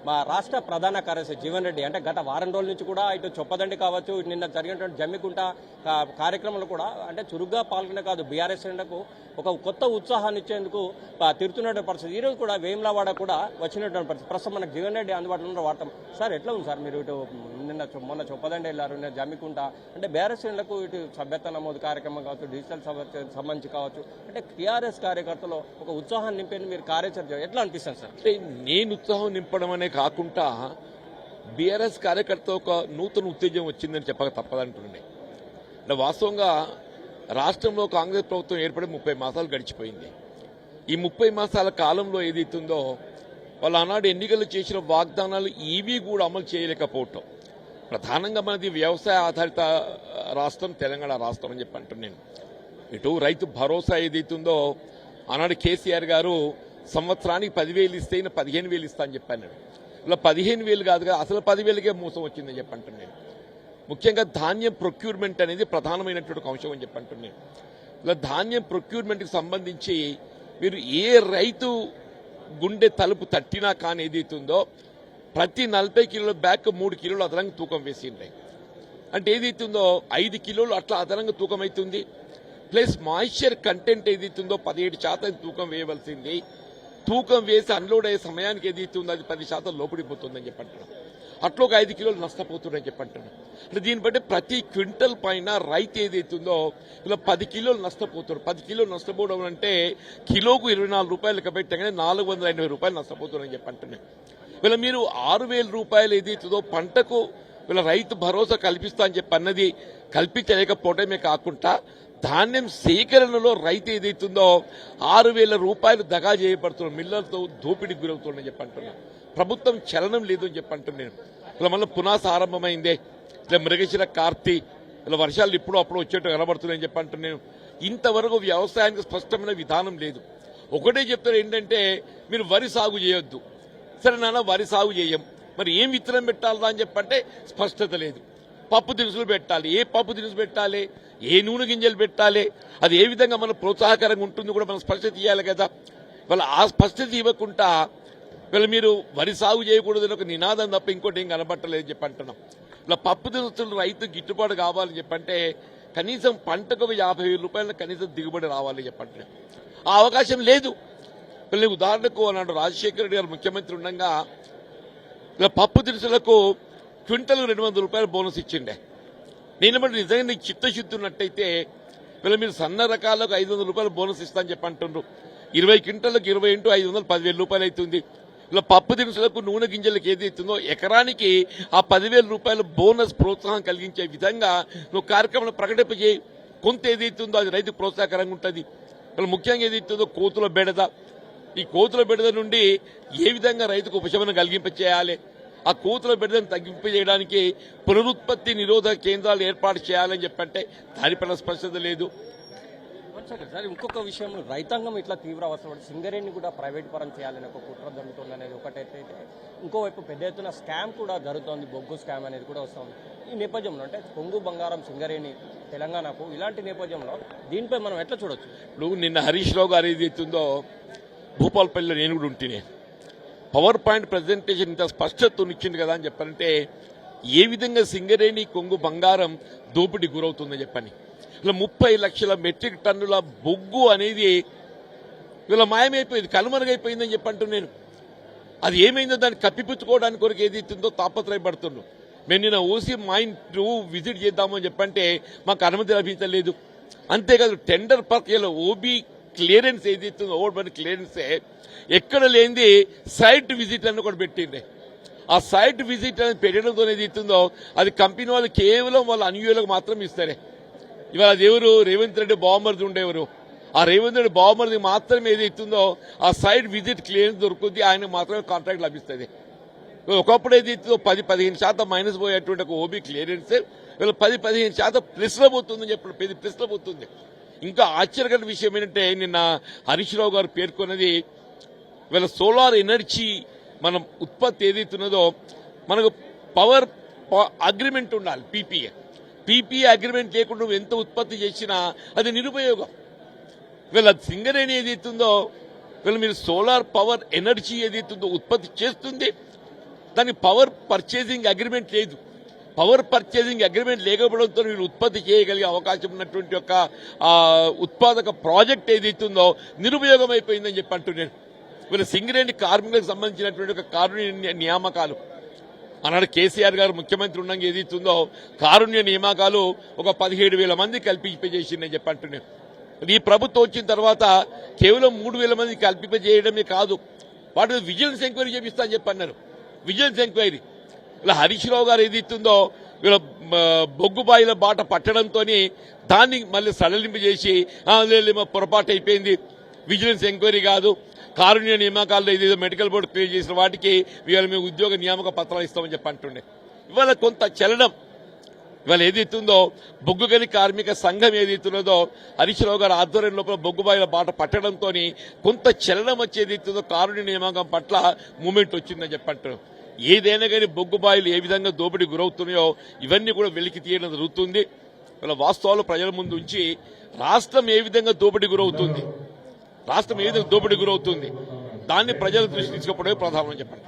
మా రాష్ట్ర ప్రధాన కార్యదర్శి జీవన్ రెడ్డి అంటే గత వారం రోజుల నుంచి కూడా ఇటు చొప్పదండి కావచ్చు, నిన్న జరిగినటువంటి జమ్మికుంట కార్యక్రమంలో కూడా అంటే చురుగ్గా పాల్గొనే కాదు బీఆర్ఎస్ శ్రేణులకు ఒక కొత్త ఉత్సాహాన్ని ఇచ్చేందుకు తిరుగుతున్నటువంటి పరిస్థితి. ఈరోజు కూడా వేములవాడ కూడా వచ్చినటువంటి పరిస్థితి. ప్రస్తుతం మనకు జీవన్ రెడ్డి అందుబాటులో ఉన్న వార్త. సార్ ఎట్లా ఉంది సార్, మీరు ఇటు మొన్న చొప్పదండి వెళ్ళారు, నిన్న జమ్మికుంట అంటే బీఆర్ఎస్ శ్రేణులకు ఇటు సభ్యత్వ నమోదు కార్యక్రమం కావచ్చు, డిజిటల్ సంబంధించి కావచ్చు, అంటే టీఆర్ఎస్ కార్యకర్తలు ఒక ఉత్సాహాన్ని నింపేది మీరు కార్యాచరణ ఎట్లా అనిపిస్తుంది సార్? నేను ఉత్సాహం నింపడం అనే కాకుండా బీఆర్ఎస్ కార్యకర్త ఒక నూతన ఉత్తేజం వచ్చిందని చెప్పక తప్పదంటుండే. అంటే వాస్తవంగా రాష్ట్రంలో కాంగ్రెస్ ప్రభుత్వం ఏర్పడి 30 మాసాలు గడిచిపోయింది. ఈ 30 మాసాల కాలంలో ఏదైతుందో వాళ్ళు ఆనాడు ఎన్నికలు చేసిన వాగ్దానాలు ఏవీ కూడా అమలు చేయలేకపోవటం. ప్రధానంగా మనది వ్యవసాయ ఆధారిత రాష్ట్రం తెలంగాణ రాష్ట్రం అని చెప్పి అంటున్నాను. ఇటు రైతు భరోసా ఏదైతుందో ఆనాడు కేసీఆర్ గారు సంవత్సరానికి 10,000 ఇస్తే 15,000 ఇస్తా అని చెప్పాను. ఇలా 15,000 కాదుగా అసలు 10,000కే మోసం వచ్చిందని చెప్పి అంటున్నాను. ముఖ్యంగా ధాన్యం ప్రొక్యూర్మెంట్ అనేది ప్రధానమైనటువంటి అంశం అని చెప్పి అంటున్నాను. ఇలా ధాన్యం ప్రొక్యూర్మెంట్కి సంబంధించి మీరు ఏ రైతు గుండె తలుపు తట్టినా కానీ ఏదైతుందో ప్రతి 40 కిలోల బ్యాగ్ 3 కిలోలు అదనంగా తూకం వేసిండే. అంటే ఏదైతుందో 5 కిలోలు అట్లా అదనంగా తూకం అవుతుంది. ప్లస్ మాయిశ్చర్ కంటెంట్ ఏదైతుందో 17% తూకం వేయవలసింది. తూకం వేసి అన్లోడ్ అయ్యే సమయానికి ఏదైతుందో అది 10% లోపడిపోతుందని చెప్పంటున్నాం. అట్లా ఒక 5 కిలోలు నష్టపోతుందని చెప్పంటున్నాం. అంటే దీన్ని బట్టి ప్రతి క్వింటల్ పైన రైతు ఏదైతుందో ఇలా 10 కిలోలు నష్టపోతారు. 10 కిలోలు నష్టపోవడం అంటే కిలోకు 24 రూపాయలు లెక్క పెట్టగానే 480 రూపాయలు నష్టపోతున్నారని చెప్పంటున్నాం. ఇలా మీరు 6,000 రూపాయలు ఏదైతుందో పంటకు ఇలా రైతు భరోసా కల్పిస్తా అని చెప్పి అన్నది కల్పించలేకపోవడమే కాకుండా ధాన్యం సేకరణలో రైతు ఏదైతుందో 6,000 రూపాయలు దగా చేయబడుతున్న మిల్లర్తో దోపిడీకి గురవుతుందని చెప్పంటున్నాను. ప్రభుత్వం చలనం లేదు అని చెప్పంటున్నాను. ఇలా మళ్ళీ పునాస ఆరంభమైందే, ఇలా మృగశిర కార్తీ, ఇలా వర్షాలు ఇప్పుడు అప్పుడు వచ్చేట్టు కనబడుతున్నాయని చెప్పంటున్నాను. ఇంతవరకు వ్యవసాయానికి స్పష్టమైన విధానం లేదు. ఒకటే చెప్తారు ఏంటంటే మీరు వరి సాగు చేయొద్దు. సరే నాన్న వరి సాగు చేయం, మరి ఏం విత్తనం పెట్టాలా అని చెప్పంటే స్పష్టత లేదు. పప్పు దినుసులు పెట్టాలి, ఏ పప్పు దినుసు పెట్టాలి, ఏ నూనె గింజలు పెట్టాలి, అది ఏ విధంగా మన ప్రోత్సాహకరంగా ఉంటుంది కూడా మనం స్పష్టత ఇవ్వాలి కదా. వాళ్ళ ఆ స్పష్టత ఇవ్వకుండా వీళ్ళు మీరు వరి సాగు చేయకూడదని ఒక నినాదం తప్ప ఇంకోటి ఏం కనబట్టలేదని చెప్పి అంటున్నాం. ఇలా పప్పు దినుసులు రైతు గిట్టుబాటు కావాలని చెప్పంటే కనీసం పంటకు 50,000 రూపాయల కనీసం దిగుబడి రావాలని చెప్పంటున్నాం. ఆ అవకాశం లేదు. వీళ్ళని ఉదాహరణకు అన్నాడు రాజశేఖర రెడ్డి గారు ముఖ్యమంత్రి ఉండగా ఇలా పప్పు దినుసులకు క్వింటల్ 200 రూపాయలు బోనస్ ఇచ్చిండే. నేను బట్టి నిజంగా నీకు చిత్తశుద్ధి ఉన్నట్టయితే వీళ్ళు మీరు సన్న రకాలకు 500 రూపాయలు బోనస్ ఇస్తా అని చెప్పి అంటుండ్రు. 20 క్వింటల్లకు 20 × 500 10,000 రూపాయలు అవుతుంది. ఇలా పప్పు దినుసులకు నూనె గింజలకు ఏదైతుందో ఎకరానికి ఆ 10,000 రూపాయలు బోనస్ ప్రోత్సాహం కలిగించే విధంగా నువ్వు కార్యక్రమం ప్రకటింపజేయి. కొంత ఏదైతుందో అది రైతు ప్రోత్సాహకరంగా ఉంటుంది. ఇలా ముఖ్యంగా ఏదైతుందో కోతుల బెడద, ఈ కోతుల బెడద నుండి ఏ విధంగా రైతుకు ఉపశమనం కలిగింపచేయాలి, ఆ కోతుల బెడదను తగ్గింపజేయడానికి పునరుత్పత్తి నిరోధక కేంద్రాలు ఏర్పాటు చేయాలని చెప్పంటే దానిపైన స్పష్టత లేదు. సార్ ఇంకొక విషయం, రైతాంగం ఇట్లా తీవ్ర అవసరం సింగరేణిని కూడా ప్రైవేట్ పరం చేయాలని ఒక కుట్ర జరుగుతుంది అనేది ఒకటైతే, ఇంకోవైపు పెద్ద ఎత్తున స్కామ్ కూడా జరుగుతోంది, బొగ్గు స్కామ్ అనేది కూడా వస్తుంది. ఈ నేపథ్యంలో అంటే కొంగు బంగారం సింగరేణి తెలంగాణకు ఇలాంటి నేపథ్యంలో దీనిపై మనం ఎట్లా చూడొచ్చు? ఇప్పుడు నిన్న హరీష్ రావు గారు ఏదైతుందో భూపాలపల్లిలో నేను కూడా ఉంటేనే పవర్ పాయింట్ ప్రజెంటేషన్ ఇంత స్పష్టత ఇచ్చింది కదా అని చెప్పారంటే ఏ విధంగా సింగరేణి కొంగు బంగారం దోపిడీ గురవుతుందని చెప్పని. ఇలా 30 లక్షల మెట్రిక్ టన్నుల బొగ్గు అనేది ఇలా మాయమైపోయింది, కనుమరుగైపోయిందని చెప్పంటూ నేను. అది ఏమైందో దాన్ని కప్పిపుచ్చుకోవడానికి కొరకు ఏదైతుందో తాపత్రయపడుతున్నాం. మేము నిన్న ఓసీ మైన్ విజిట్ చేద్దామని చెప్పంటే మాకు అనుమతి లభించలేదు. అంతేకాదు టెండర్ ప్రక్రియలో ఓబీ క్లియరెన్స్ ఏదైతుందో ఓవర్ క్లియరెన్సే ఎక్కడ లేనిది సైట్ విజిట్ అని కూడా పెట్టిండే. ఆ సైట్ విజిట్ అనేది పెట్టడంతో ఏదైతుందో అది కంపెనీ వాళ్ళు కేవలం వాళ్ళ అనుయూలకు మాత్రం ఇస్తారే. ఇవాళ అది ఎవరు, రేవంత్ రెడ్డి బావమరిది ఉండేవారు, ఆ రేవంత్ రెడ్డి బావమరిది మాత్రమే ఏదైతుందో ఆ సైట్ విజిట్ క్లియరెన్స్ దొరుకుతుంది, ఆయనకు మాత్రమే కాంట్రాక్ట్ లభిస్తుంది. ఒకప్పుడు ఏదైతుందో 10-15% మైనస్ పోయేటువంటి ఒక ఓబీ క్లియరెన్స్ వీళ్ళు 10-15% ప్లస్లో పోతుందని చెప్పి 10 ప్లస్లో పోతుంది. ఇంకా ఆశ్చర్యకర విషయం ఏంటంటే నిన్న హరీష్ రావు గారు పేర్కొన్నది వీళ్ళ సోలార్ ఎనర్జీ మనం ఉత్పత్తి ఏదైతున్నదో మనకు పవర్ అగ్రిమెంట్ ఉండాలి, పీపీఏ అగ్రిమెంట్ లేకుండా నువ్వు ఎంత ఉత్పత్తి చేసినా అది నిరుపయోగం. వీళ్ళ సింగరేణి ఏదైతుందో వీళ్ళు మీరు సోలార్ పవర్ ఎనర్జీ ఏదైతుందో ఉత్పత్తి చేస్తుంది, దానికి పవర్ పర్చేసింగ్ అగ్రిమెంట్ లేదు. పవర్ పర్చేసింగ్ అగ్రిమెంట్ లేకపోవడంతో వీళ్ళు ఉత్పత్తి చేయగలిగే అవకాశం ఉన్నటువంటి యొక్క ఉత్పాదక ప్రాజెక్ట్ ఏదైతుందో నిరుపయోగం అయిపోయిందని చెప్పి అంటున్నాను. వీళ్ళ సింగరేణి కార్మికులకు సంబంధించినటువంటి ఒక కారుణ్య నియామకాలు ఆనాడు కేసీఆర్ గారు ముఖ్యమంత్రి ఉండగా ఏదైతుందో కారుణ్య నియామకాలు ఒక 17,000 మంది కల్పింపజేసిందని చెప్పి అంటున్నాను. ఈ ప్రభుత్వం వచ్చిన తర్వాత కేవలం 3,000 మంది కల్పింపజేయడమే కాదు, వాటి విజిలెన్స్ ఎంక్వైరీ చేపిస్తా అని చెప్పి అన్నారు. విజిలెన్స్ ఎంక్వైరీ ఇలా హరీష్ రావు గారు ఏదైతుందో వీళ్ళ బొగ్గుబాయిల బాట పట్టడంతో దాన్ని మళ్ళీ సడలింపు చేసి పొరపాటు అయిపోయింది, విజిలెన్స్ ఎంక్వైరీ కాదు, కారుణ్య నియామకాల్లో ఏదేదో మెడికల్ బోర్డు క్లియర్ చేసిన వాటికి వీళ్ళ మేము ఉద్యోగ నియామక పత్రాలు ఇస్తామని చెప్పి అంటుండే. ఇవాళ కొంత చలనం ఇవాళ ఏదైతుందో బొగ్గు గని కార్మిక సంఘం ఏదైతున్నదో హరీష్ రావు గారి ఆధ్వర్యం లోపల బొగ్గుబాయిల బాట పట్టడంతో కొంత చలనం వచ్చేదైతుందో కారుణ్య నియామకం పట్ల మూమెంట్ వచ్చిందని చెప్పంటున్నాం. ఏదైనా కానీ బొగ్గుబాయిలు ఏ విధంగా దోపిడీ గురవుతున్నాయో ఇవన్నీ కూడా వెలికి తీయడం జరుగుతుంది. ఇలా వాస్తవాలు ప్రజల ముందు ఉంచి రాష్ట్రం ఏ విధంగా దోపిడీ గురవుతుంది, దాన్ని ప్రజల దృష్టి తీసుకుపోవడమే ప్రధానమని చెప్పండి.